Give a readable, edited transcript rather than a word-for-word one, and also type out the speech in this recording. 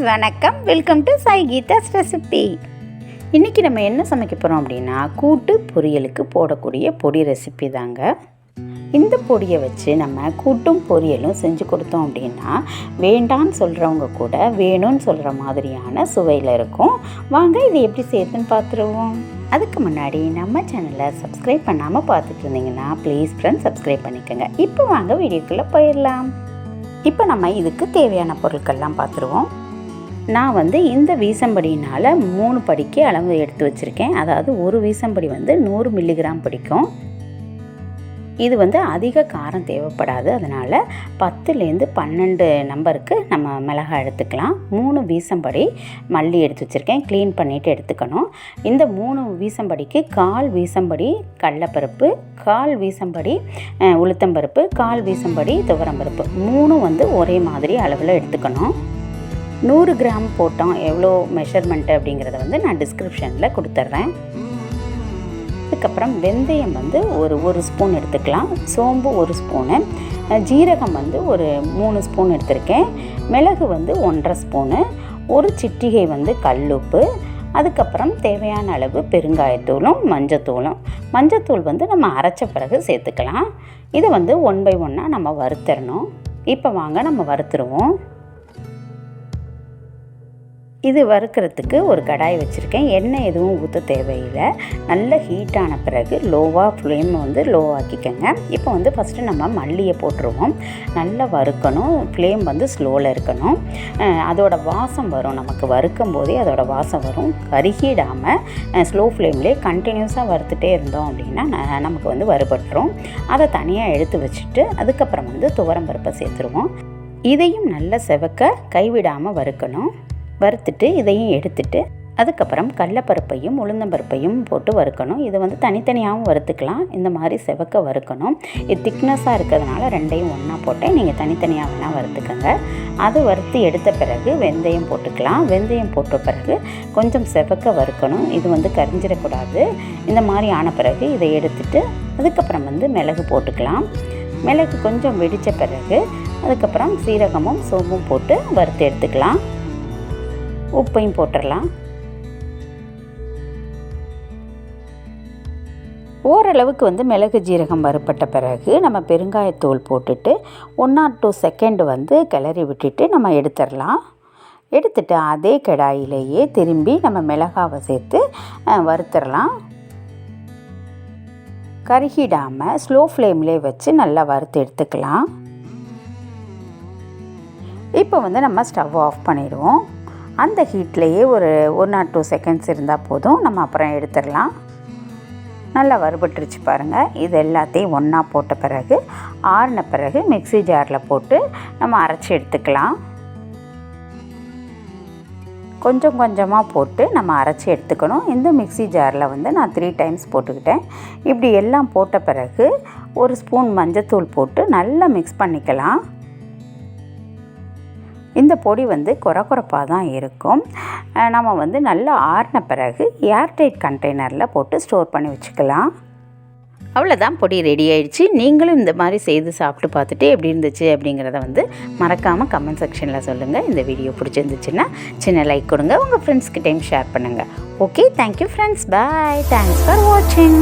வணக்கம். Welcome to Sai Geetha's recipe. இன்றைக்கி நம்ம என்ன சமைக்க போகிறோம் அப்படின்னா, கூட்டு பொரியலுக்கு போடக்கூடிய பொடி ரெசிபி தாங்க. இந்த பொடியை வச்சு நம்ம கூட்டும் பொரியலும் செஞ்சு கொடுத்தோம் அப்படின்னா வேண்டான்னு சொல்கிறவங்க கூட வேணும்னு சொல்கிற மாதிரியான சுவையில் இருக்கும். வாங்க இது எப்படி செய்யுதுன்னு பார்த்துருவோம். அதுக்கு முன்னாடி நம்ம சேனலை சப்ஸ்கிரைப் பண்ணாமல் பார்த்துட்டு இருந்தீங்கன்னா ப்ளீஸ் ஃப்ரெண்ட்ஸ் சப்ஸ்கிரைப் பண்ணிக்கோங்க. இப்போ வாங்க வீடியோக்குள்ளே போயிடலாம். இப்போ நம்ம இதுக்கு தேவையான பொருட்கள்லாம் பார்த்துருவோம். நான் இந்த வீசம்படினால் 3 படிக்கு அளவு எடுத்து வச்சுருக்கேன். அதாவது ஒரு வீசம்படி 100 மில்லிகிராம் பிடிக்கும். இது அதிக காரம் தேவைப்படாது. அதனால் 10லேருந்து 12 நம்பருக்கு நம்ம மிளகாய் எடுத்துக்கலாம். 3 வீசம்படி மல்லி எடுத்து வச்சுருக்கேன். க்ளீன் பண்ணிவிட்டு எடுத்துக்கணும். இந்த 3 வீசம்படிக்கு 1/4 வீசம்படி கடலைப்பருப்பு, 1/4 வீசம்படி உளுத்தம்பருப்பு, 1/4 வீசம்படி துவரம்பருப்பு, 3 ஒரே மாதிரி அளவில் எடுத்துக்கணும். 100 கிராம் போட்டோம் எவ்வளோ மெஷர்மெண்ட்டு அப்படிங்கிறத நான் டிஸ்கிரிப்ஷனில் கொடுத்துட்றேன். அதுக்கப்புறம் வெந்தயம் ஒரு ஸ்பூன் எடுத்துக்கலாம். சோம்பு 1 ஸ்பூனு, ஜீரகம் ஒரு 3 ஸ்பூன் எடுத்திருக்கேன். மிளகு 1.5 ஸ்பூனு, ஒரு சிட்டிகை கல்லுப்பு, அதுக்கப்புறம் தேவையான அளவு பெருங்காயத்தூளும் மஞ்சத்தூள் நம்ம அரைச்ச பிறகு சேர்த்துக்கலாம். இதை 1 by 1 நம்ம வறுத்தரணும். இப்போ வாங்க நம்ம வறுத்துருவோம். இது வறுக்கிறதுக்கு ஒரு கடாய் வச்சுருக்கேன். எண்ணெய் எதுவும் ஊற்ற தேவையில்லை. நல்ல ஹீட்டான பிறகு ஃப்ளேம் லோவாக்கிக்கோங்க. இப்போ ஃபஸ்ட்டு நம்ம மல்லியை போட்டுருவோம். நல்லா வறுக்கணும். ஃப்ளேம் ஸ்லோவில் இருக்கணும். அதோட வாசம் வரும். நமக்கு வறுக்கும் போதே அதோட வாசம் வரும். கருகிடாமல் ஸ்லோ ஃப்ளேம்லேயே கண்டினியூஸாக வறுத்துட்டே இருந்தோம் அப்படின்னா நமக்கு வறுபட்டுரும். அதை தனியாக எடுத்து வச்சுட்டு அதுக்கப்புறம் துவரம்பருப்பை சேர்த்துருவோம். இதையும் நல்லா செவக்க கைவிடாமல் வறுக்கணும். வறுத்துட்டு இதையும் எடுத்துட்டு அதுக்கப்புறம் கடலைப்பருப்பையும் உளுந்தம்பருப்பையும் போட்டு வறுக்கணும். இதை தனித்தனியாகவும் வறுத்துக்கலாம். இந்த மாதிரி செவக்க வறுக்கணும். இது திக்னஸாக இருக்கிறதுனால ரெண்டையும் ஒன்றா போட்டேன். நீங்கள் தனித்தனியாக வேணால் வறுத்துக்கோங்க. அது வறுத்து எடுத்த பிறகு வெந்தயம் போட்டுக்கலாம். வெந்தயம் போட்ட பிறகு கொஞ்சம் செவக்க வறுக்கணும். இது கரிஞ்சிடக்கூடாது. இந்த மாதிரி ஆன பிறகு இதை எடுத்துட்டு அதுக்கப்புறம் மிளகு போட்டுக்கலாம். மிளகு கொஞ்சம் வெடித்த பிறகு அதுக்கப்புறம் சீரகமும் சோம்பும் போட்டு வறுத்து எடுத்துக்கலாம். உப்பையும் போட்டுடலாம். ஓரளவுக்கு மிளகு ஜீரகம் வறுப்பட்ட பிறகு நம்ம பெருங்காயத்தூள் போட்டுட்டு 1 or 2 செகண்ட் கிளறி விட்டுட்டு நம்ம எடுத்துடலாம். எடுத்துட்டு அதே கடாயிலேயே திரும்பி நம்ம மிளகாவை சேர்த்து வறுத்துடலாம். கருகிடாமல் ஸ்லோ ஃப்ளேம்லேயே வச்சு நல்லா வறுத்து எடுத்துக்கலாம். இப்போ நம்ம ஸ்டவ் ஆஃப் பண்ணிவிடுவோம். அந்த ஹீட்லேயே ஒரு 1 or 2 செகண்ட்ஸ் இருந்தால் போதும். நம்ம அப்புறம் எடுத்துடலாம். நல்லா வறுபட்டுருச்சு பாருங்கள். இது எல்லாத்தையும் ஒன்றா போட்ட பிறகு ஆறின பிறகு மிக்ஸி ஜாரில் போட்டு நம்ம அரைச்சி எடுத்துக்கலாம். கொஞ்சம் கொஞ்சமாக போட்டு நம்ம அரைச்சி எடுத்துக்கணும். இந்த மிக்ஸி ஜாரில் நான் 3 டைம்ஸ் போட்டுக்கிட்டேன். இப்படி எல்லாம் போட்ட பிறகு 1 ஸ்பூன் மஞ்சத்தூள் போட்டு நல்லா மிக்ஸ் பண்ணிக்கலாம். இந்த பொடி கொரகொரப்பாக தான் இருக்கும். நம்ம நல்லா ஆறின பிறகு ஏர்டைட் கண்டெய்னரில் போட்டு ஸ்டோர் பண்ணி வச்சுக்கலாம். அவ்வளோதான், பொடி ரெடி ஆயிடுச்சு. நீங்களும் இந்த மாதிரி செய்து சாப்பிட்டு பார்த்துட்டு எப்படி இருந்துச்சு அப்படிங்கிறத மறக்காமல் கமெண்ட் செக்ஷனில் சொல்லுங்கள். இந்த வீடியோ பிடிச்சிருந்துச்சுன்னா சின்ன லைக் கொடுங்க. உங்கள் ஃப்ரெண்ட்ஸ்கிட்டையும் ஷேர் பண்ணுங்கள். Okay, thank you friends. Bye. Thanks for வாட்சிங்.